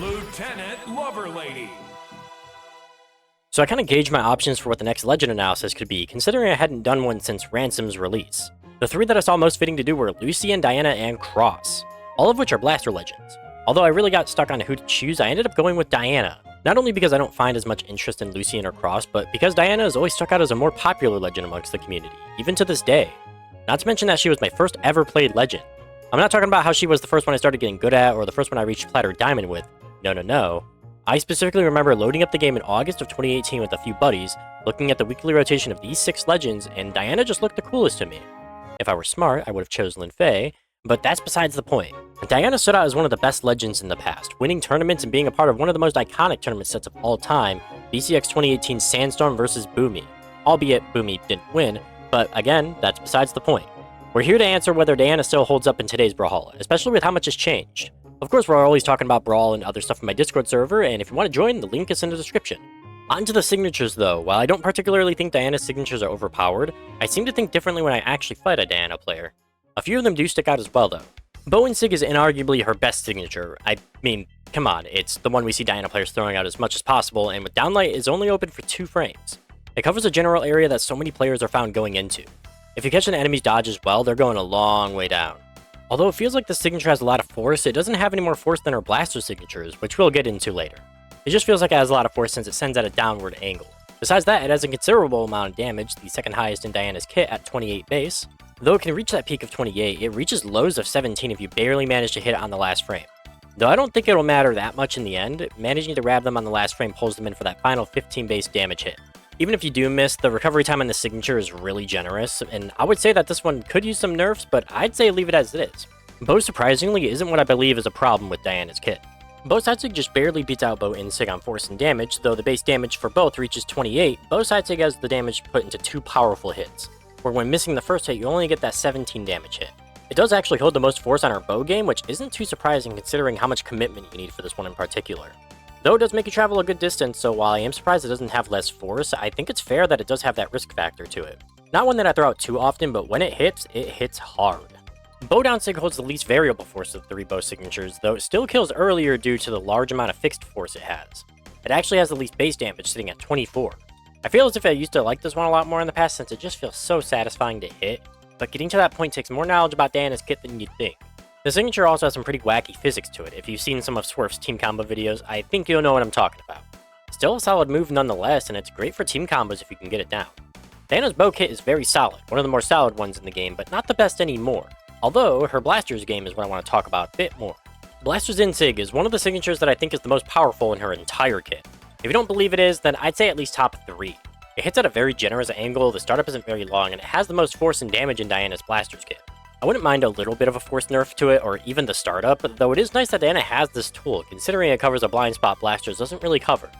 Lieutenant Loverlady. So I kind of gauged my options for what the next legend analysis could be, considering I hadn't done one since Ransom's release. The three that I saw most fitting to do were Lucian, Diana, and Cross, all of which are blaster legends. Although I really got stuck on who to choose, I ended up going with Diana. Not only because I don't find as much interest in Lucian or Cross, but because Diana has always stuck out as a more popular legend amongst the community, even to this day. Not to mention that she was my first ever played legend. I'm not talking about how she was the first one I started getting good at, or the first one I reached Plat or Diamond with. No. I specifically remember loading up the game in August of 2018 with a few buddies, looking at the weekly rotation of these 6 legends, and Diana just looked the coolest to me. If I were smart, I would have chosen Lin Fei, but that's besides the point. Diana stood out as one of the best legends in the past, winning tournaments and being a part of one of the most iconic tournament sets of all time, BCX 2018 Sandstorm vs. Boomy. Albeit Boomy didn't win, but again, that's besides the point. We're here to answer whether Diana still holds up in today's Brawlhalla, especially with how much has changed. Of course, we're always talking about Brawl and other stuff in my Discord server, and if you want to join, the link is in the description. On to the signatures though. While I don't particularly think Diana's signatures are overpowered, I seem to think differently when I actually fight a Diana player. A few of them do stick out as well though. Bow and Sig is inarguably her best signature. I mean, come on, it's the one we see Diana players throwing out as much as possible, and with Downlight is only open for 2 frames. It covers a general area that so many players are found going into. If you catch an enemy's dodge as well, they're going a long way down. Although it feels like the signature has a lot of force, it doesn't have any more force than her blaster signatures, which we'll get into later. It just feels like it has a lot of force since it sends at a downward angle. Besides that, it has a considerable amount of damage, the second highest in Diana's kit at 28 base. Though it can reach that peak of 28, it reaches lows of 17 if you barely manage to hit it on the last frame. Though I don't think it'll matter that much in the end, managing to grab them on the last frame pulls them in for that final 15 base damage hit. Even if you do miss, the recovery time on the signature is really generous, and I would say that this one could use some nerfs, but I'd say leave it as it is. Bow surprisingly isn't what I believe is a problem with Diana's kit. Bow Sidesig just barely beats out Bow Insig on force and damage, though the base damage for both reaches 28, Bow Sidesig has the damage put into 2 powerful hits, where when missing the first hit you only get that 17 damage hit. It does actually hold the most force on her bow game, which isn't too surprising considering how much commitment you need for this one in particular. Though it does make you travel a good distance, so while I am surprised it doesn't have less force, I think it's fair that it does have that risk factor to it. Not one that I throw out too often, but when it hits hard. Bow Down Sig holds the least variable force of the 3 bow signatures, though it still kills earlier due to the large amount of fixed force it has. It actually has the least base damage, sitting at 24. I feel as if I used to like this one a lot more in the past since it just feels so satisfying to hit, but getting to that point takes more knowledge about Diana's kit than you'd think. The signature also has some pretty wacky physics to it. If you've seen some of Swerf's team combo videos, I think you'll know what I'm talking about. Still a solid move nonetheless, and it's great for team combos if you can get it down. Diana's bow kit is very solid, one of the more solid ones in the game, but not the best anymore. Although, her Blaster's game is what I want to talk about a bit more. Blaster's Insig is one of the signatures that I think is the most powerful in her entire kit. If you don't believe it is, then I'd say at least top 3. It hits at a very generous angle, the startup isn't very long, and it has the most force and damage in Diana's Blaster's kit. I wouldn't mind a little bit of a force nerf to it, or even the startup, though it is nice that Diana has this tool, considering it covers a blind spot Blasters doesn't really cover.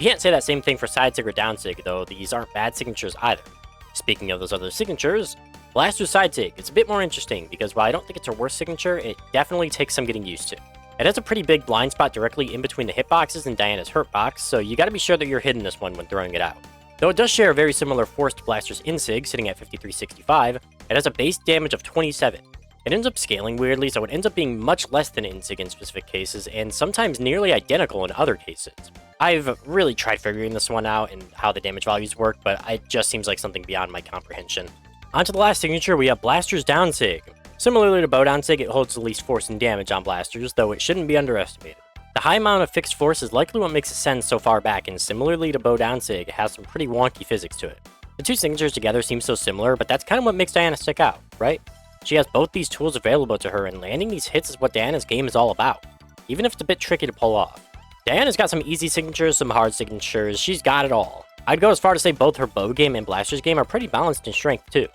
You can't say that same thing for Sidesig or Downsig, though these aren't bad signatures either. Speaking of those other signatures, Blaster's Sidesig, it's a bit more interesting, because while I don't think it's her worst signature, it definitely takes some getting used to. It has a pretty big blind spot directly in between the hitboxes and Diana's hurt box, so you gotta be sure that you're hitting this one when throwing it out. Though it does share a very similar force to Blaster's Insig, sitting at 5365, it has a base damage of 27. It ends up scaling weirdly, so it ends up being much less than Insig in specific cases, and sometimes nearly identical in other cases. I've really tried figuring this one out and how the damage values work, but it just seems like something beyond my comprehension. On to the last signature, we have Blaster's Downsig. Similarly to Bow Downsig, it holds the least force and damage on Blasters, though it shouldn't be underestimated. The high amount of fixed force is likely what makes it send so far back, and similarly to Bow Downsig, it has some pretty wonky physics to it. The 2 signatures together seem so similar, but that's kind of what makes Diana stick out, right? She has both these tools available to her, and landing these hits is what Diana's game is all about, even if it's a bit tricky to pull off. Diana's got some easy signatures, some hard signatures, she's got it all. I'd go as far to say both her bow game and Blaster's game are pretty balanced in strength too,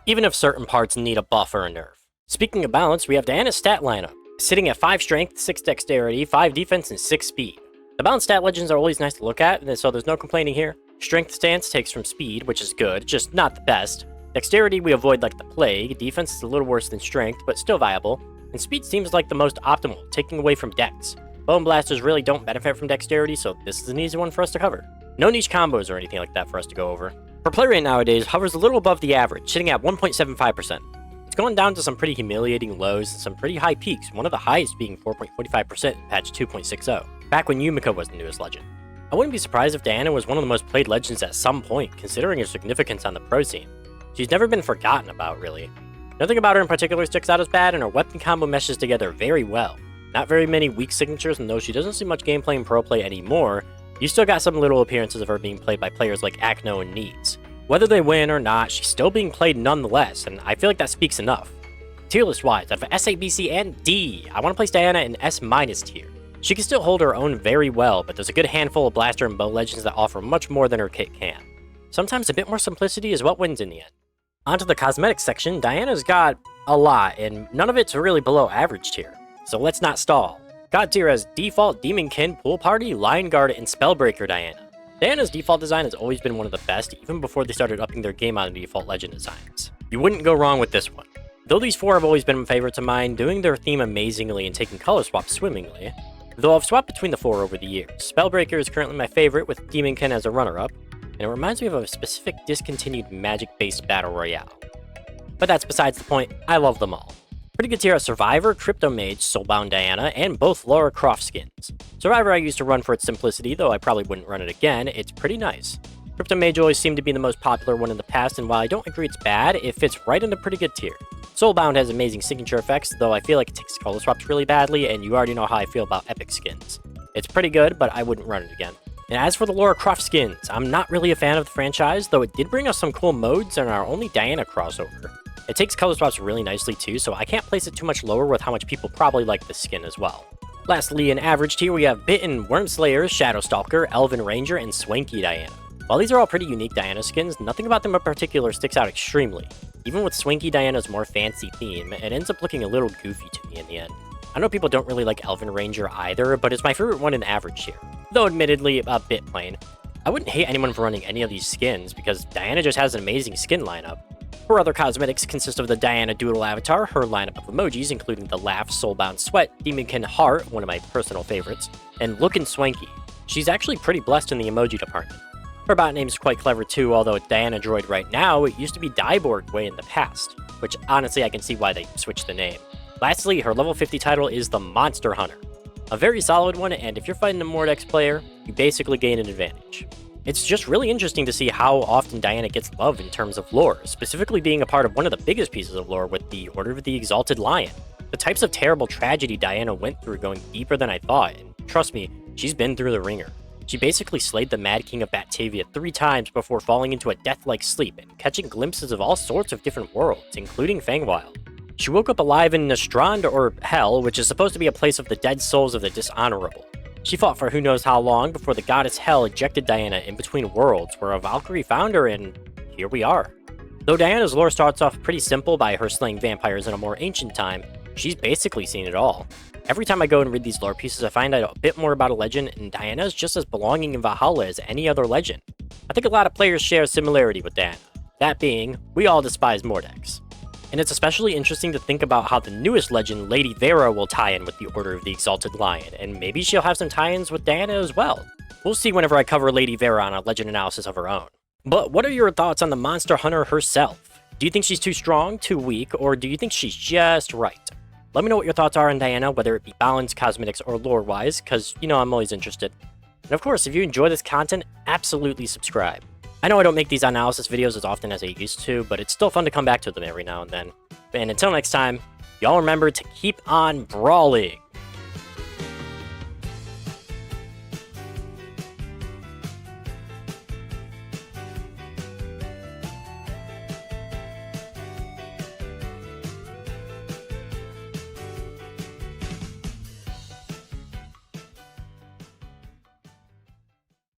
even if certain parts need a buff or a nerf. Speaking of balance, we have Diana's stat lineup, sitting at 5 strength, 6 dexterity, 5 defense, and 6 speed. The balanced stat legends are always nice to look at, and so there's no complaining here. Strength stance takes from speed, which is good, just not the best. Dexterity we avoid like the plague, defense is a little worse than strength, but still viable, and speed seems like the most optimal, taking away from dex. Bow and Blasters really don't benefit from dexterity, so this is an easy one for us to cover. No niche combos or anything like that for us to go over. Her play rate nowadays hovers a little above the average, sitting at 1.75%. It's going down to some pretty humiliating lows and some pretty high peaks, one of the highest being 4.45% in patch 2.60. back when Yumiko was the newest legend. I wouldn't be surprised if Diana was one of the most played legends at some point, considering her significance on the pro scene. She's never been forgotten about, really. Nothing about her in particular sticks out as bad, and her weapon combo meshes together very well. Not very many weak signatures, and though she doesn't see much gameplay in pro play anymore, you still got some little appearances of her being played by players like Acno and Needs. Whether they win or not, she's still being played nonetheless, and I feel like that speaks enough. Tier list wise, out of S, A, B, C, and D, I want to place Diana in S- tier. She can still hold her own very well, but there's a good handful of blaster and bow legends that offer much more than her kit can. Sometimes a bit more simplicity is what wins in the end. Onto the cosmetics section, Diana's got a lot, and none of it's really below average tier. So let's not stall. God tier has default Demonkin, Pool Party, Lion Guard, and Spellbreaker Diana. Diana's default design has always been one of the best, even before they started upping their game on default legend designs. You wouldn't go wrong with this one. Though these four have always been favorites of mine, doing their theme amazingly and taking color swaps swimmingly, though I've swapped between the four over the years. Spellbreaker is currently my favorite, with Demonkin as a runner-up, and it reminds me of a specific discontinued magic-based battle royale. But that's besides the point, I love them all. Pretty good tier are Survivor, Crypto Mage, Soulbound Diana, and both Lara Croft skins. Survivor I used to run for its simplicity, though I probably wouldn't run it again, it's pretty nice. Crypto Mage always seemed to be the most popular one in the past, and while I don't agree it's bad, it fits right into pretty good tier. Soulbound has amazing signature effects, though I feel like it takes color swaps really badly, and you already know how I feel about epic skins. It's pretty good, but I wouldn't run it again. And as for the Lara Croft skins, I'm not really a fan of the franchise, though it did bring us some cool modes and our only Diana crossover. It takes color swaps really nicely too, so I can't place it too much lower with how much people probably like this skin as well. Lastly, in average tier, we have Bitten, Wormslayer, Shadowstalker, Elven Ranger, and Swanky Diana. While these are all pretty unique Diana skins, nothing about them in particular sticks out extremely. Even with Swanky Diana's more fancy theme, it ends up looking a little goofy to me in the end. I know people don't really like Elven Ranger either, but it's my favorite one in average tier, though admittedly a bit plain. I wouldn't hate anyone for running any of these skins, because Diana just has an amazing skin lineup. Her other cosmetics consist of the Diana Doodle avatar, her lineup of emojis including the Laugh, Soulbound Sweat, Demonkin Heart, one of my personal favorites, and Lookin' Swanky. She's actually pretty blessed in the emoji department. Her bot name's quite clever too, although it's Diana Droid right now, it used to be Dyborg way in the past, which honestly I can see why they switched the name. Lastly, her level 50 title is the Monster Hunter. A very solid one, and if you're fighting a Mordex player, you basically gain an advantage. It's just really interesting to see how often Diana gets love in terms of lore, specifically being a part of one of the biggest pieces of lore with the Order of the Exalted Lion. The types of terrible tragedy Diana went through going deeper than I thought, and trust me, she's been through the ringer. She basically slayed the Mad King of Batavia 3 times before falling into a death-like sleep and catching glimpses of all sorts of different worlds, including Fangwild. She woke up alive in Nostrand, or Hell, which is supposed to be a place of the dead souls of the dishonorable. She fought for who knows how long before the goddess Hell ejected Diana in between worlds, where a Valkyrie found her, and here we are. Though Diana's lore starts off pretty simple by her slaying vampires in a more ancient time, she's basically seen it all. Every time I go and read these lore pieces, I find out a bit more about a legend, and Diana is just as belonging in Valhalla as any other legend. I think a lot of players share a similarity with Diana. That being, we all despise Mordex. And it's especially interesting to think about how the newest legend, Lady Vera, will tie in with the Order of the Exalted Lion, and maybe she'll have some tie-ins with Diana as well. We'll see whenever I cover Lady Vera on a legend analysis of her own. But what are your thoughts on the Monster Hunter herself? Do you think she's too strong, too weak, or do you think she's just right? Let me know what your thoughts are on Diana, whether it be balance, cosmetics, or lore-wise, because, you know, I'm always interested. And of course, if you enjoy this content, absolutely subscribe. I know I don't make these analysis videos as often as I used to, but it's still fun to come back to them every now and then. And until next time, y'all remember to keep on brawling!